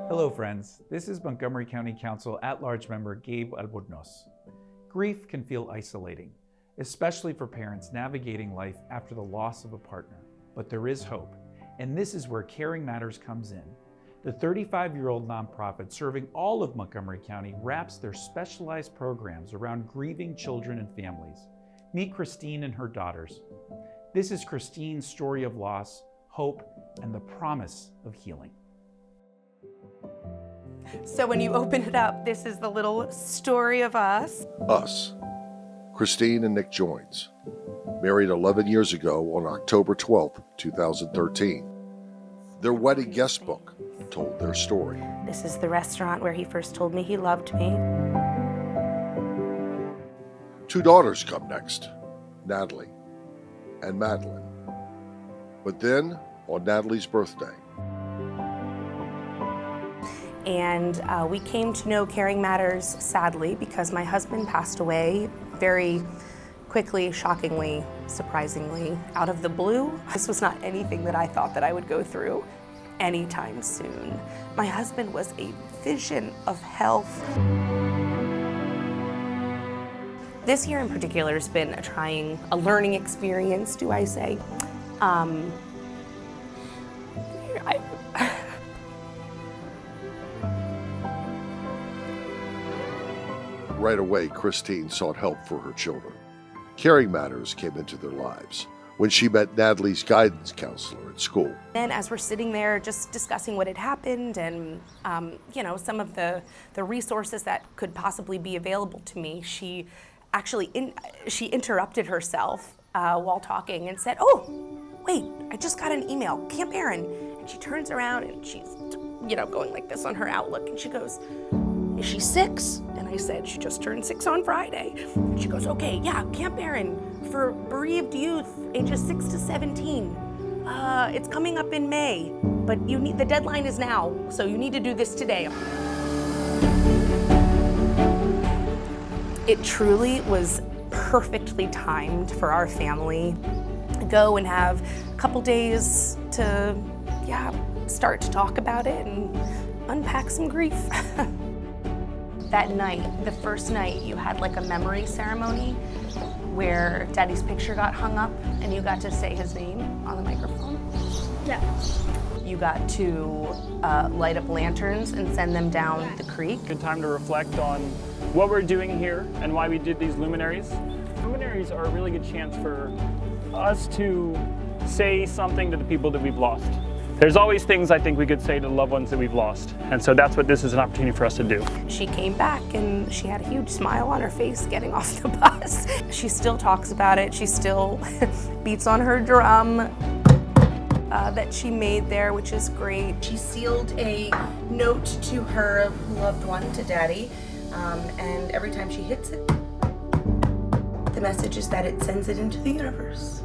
Hello friends, this is Montgomery County Council at-large member Gabe Albornoz. Grief can feel isolating, especially for parents navigating life after the loss of a partner. But there is hope, and this is where Caring Matters comes in. The 35-year-old nonprofit serving all of Montgomery County wraps their specialized programs around grieving children and families. Meet Christine and her daughters. This is Christine's story of loss, hope, and the promise of healing. So when you open it up, this is the little story of us. Us. Christine and Nick Joins. Married 11 years ago on October 12, 2013. Their wedding guest book told their story. This is the restaurant where he first told me he loved me. 2 daughters come next, Natalie and Madeline. But then, on Natalie's birthday, And we came to know Caring Matters, sadly, because my husband passed away very quickly, shockingly, surprisingly, out of the blue. This was not anything that I thought that I would go through anytime soon. My husband was a vision of health. This year in particular has been a learning experience, do I say. right away Christine sought help for her children. Caring Matters came into their lives when she met Natalie's guidance counselor at school. And as we're sitting there just discussing what had happened and some of the resources that could possibly be available to me, she actually she interrupted herself while talking and said, "Oh, wait, I just got an email, Camp Aaron." And she turns around and she's going like this on her Outlook, and she goes, "Is she 6? And I said, "She just turned 6 on Friday." And she goes, "Okay, yeah, Camp Aaron for bereaved youth ages 6 to 17. It's coming up in May, but the deadline is now, so you need to do this today." It truly was perfectly timed for our family to go and have a couple days to, start to talk about it and unpack some grief. That night, the first night, you had like a memory ceremony where Daddy's picture got hung up and you got to say his name on the microphone. Yeah. You got to light up lanterns and send them down the creek. Good time to reflect on what we're doing here and why we did these luminaries. Luminaries are a really good chance for us to say something to the people that we've lost. There's always things I think we could say to the loved ones that we've lost, and so that's what this is an opportunity for us to do. She came back and she had a huge smile on her face getting off the bus. She still talks about it. She still beats on her drum that she made there, which is great. She sealed a note to her loved one, to Daddy, and every time she hits it, the message is that it sends it into the universe.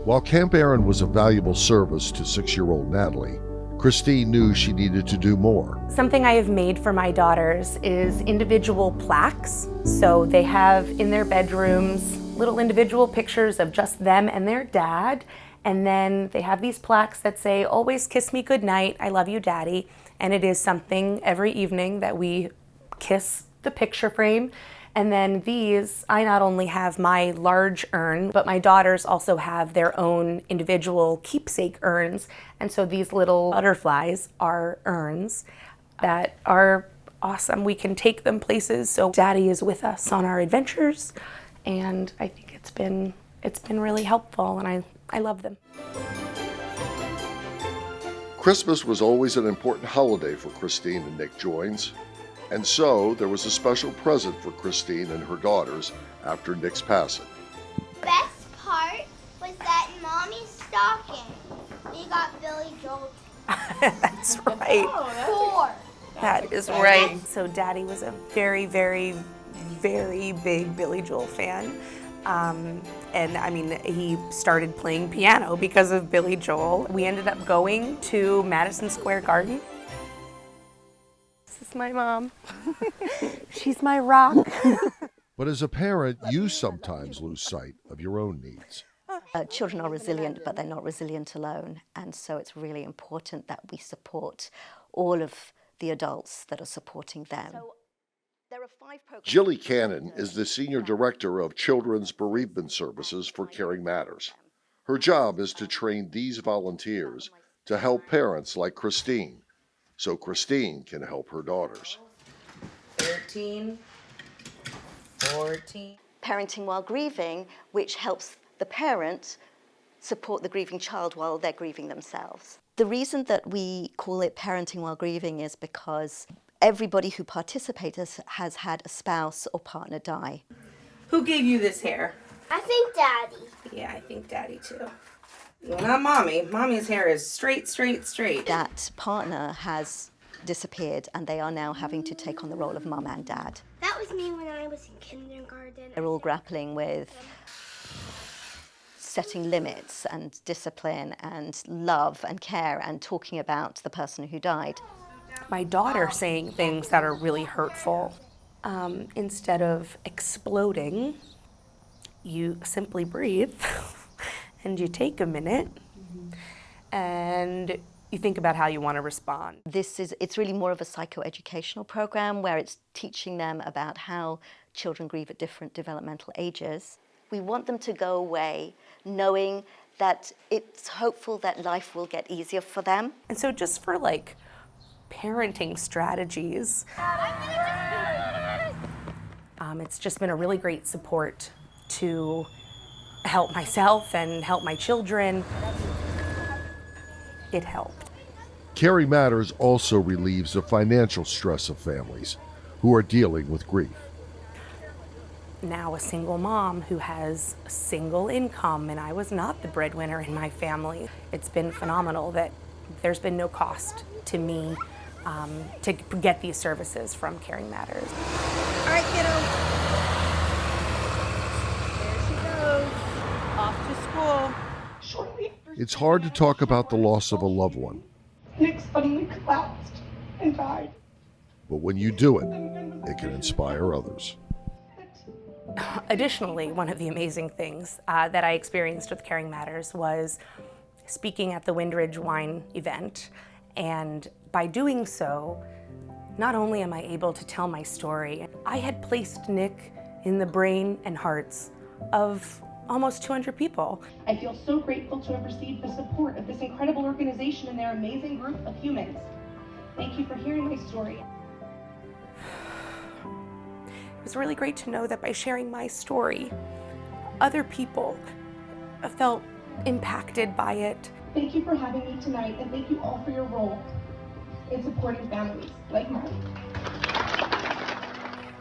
While Camp Aaron was a valuable service to 6-year-old Natalie, Christine knew she needed to do more. Something I have made for my daughters is individual plaques. So they have in their bedrooms little individual pictures of just them and their dad. And then they have these plaques that say, "Always kiss me goodnight, I love you, Daddy." And it is something every evening that we kiss the picture frame. And then these, I not only have my large urn, but my daughters also have their own individual keepsake urns. And so these little butterflies are urns that are awesome. We can take them places. So Daddy is with us on our adventures. And I think it's been really helpful, and I love them. Christmas was always an important holiday for Christine and Nick Joins. And so there was a special present for Christine and her daughters after Nick's passing. Best part was that in Mommy's stocking, we got Billy Joel. That's right. 4. That is right. So Daddy was a very, very, very big Billy Joel fan. And I mean, he started playing piano because of Billy Joel. We ended up going to Madison Square Garden. This is my mom. She's my rock. But as a parent, you sometimes lose sight of your own needs. Children are resilient, but they're not resilient alone. And so it's really important that we support all of the adults that are supporting them. There are 5 programs. Jilly Cannon is the Senior Director of Children's Bereavement Services for Caring Matters. Her job is to train these volunteers to help parents like Christine, so Christine can help her daughters. 13, 14. Parenting while grieving, which helps the parent support the grieving child while they're grieving themselves. The reason that we call it parenting while grieving is because everybody who participates has had a spouse or partner die. Who gave you this hair? I think Daddy. Yeah, I think Daddy too. Well, not Mommy. Mommy's hair is straight, straight, straight. That partner has disappeared and they are now having to take on the role of mum and dad. That was me when I was in kindergarten. They're all grappling with setting limits and discipline and love and care and talking about the person who died. My daughter saying things that are really hurtful. Instead of exploding, you simply breathe and you take a minute and you think about how you want to respond. It's really more of a psychoeducational program where it's teaching them about how children grieve at different developmental ages. We want them to go away knowing that it's hopeful that life will get easier for them. And so just for like parenting strategies, it's just been a really great support to help myself and help my children. It helped. Caring Matters also relieves the financial stress of families who are dealing with grief. Now a single mom who has a single income, and I was not the breadwinner in my family. It's been phenomenal that there's been no cost to me to get these services from Caring Matters. All right, kiddo. There she goes. Off to school. It's hard to talk about the loss of a loved one, Nick suddenly collapsed and died. but when you do it, it can inspire others. Additionally, one of the amazing things that I experienced with Caring Matters was speaking at the Windridge Wine event. And by doing so, not only am I able to tell my story, I had placed Nick in the brain and hearts of almost 200 people. I feel so grateful to have received the support of this incredible organization and their amazing group of humans. Thank you for hearing my story. It was really great to know that by sharing my story, other people felt impacted by it. Thank you for having me tonight, and thank you all for your role in supporting families like mine.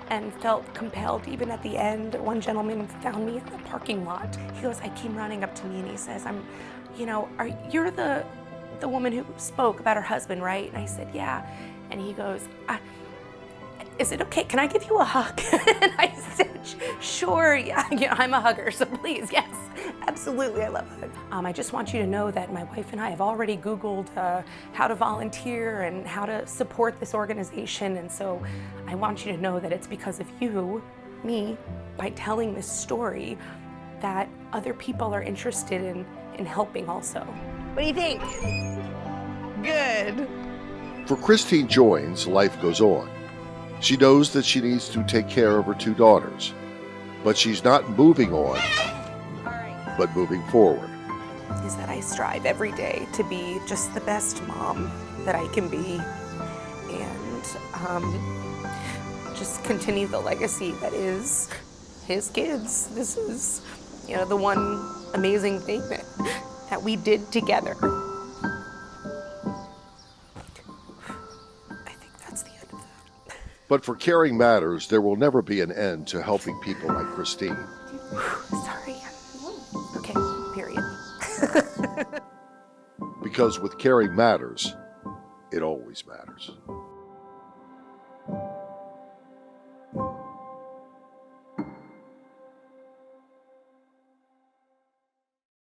And felt compelled, even at the end. One gentleman found me in the parking lot. He goes, I came running up to me and he says, you're the woman who spoke about her husband, right? And I said, yeah. And he goes, is it okay? Can I give you a hug? And I said, sure, yeah, I'm a hugger, so please, yes, absolutely, I love hugs. I just want you to know that my wife and I have already Googled how to volunteer and how to support this organization, and so I want you to know that it's because of you, me, by telling this story, that other people are interested in helping also. What do you think? Good. For Christine Joins, life goes on. She knows that she needs to take care of her 2 daughters, but she's not moving on, but moving forward. Is that I strive every day to be just the best mom that I can be, and just continue the legacy that is his kids. This is, the one amazing thing that we did together. But for Caring Matters, there will never be an end to helping people like Christine. Sorry. Okay, period. Because with Caring Matters, it always matters.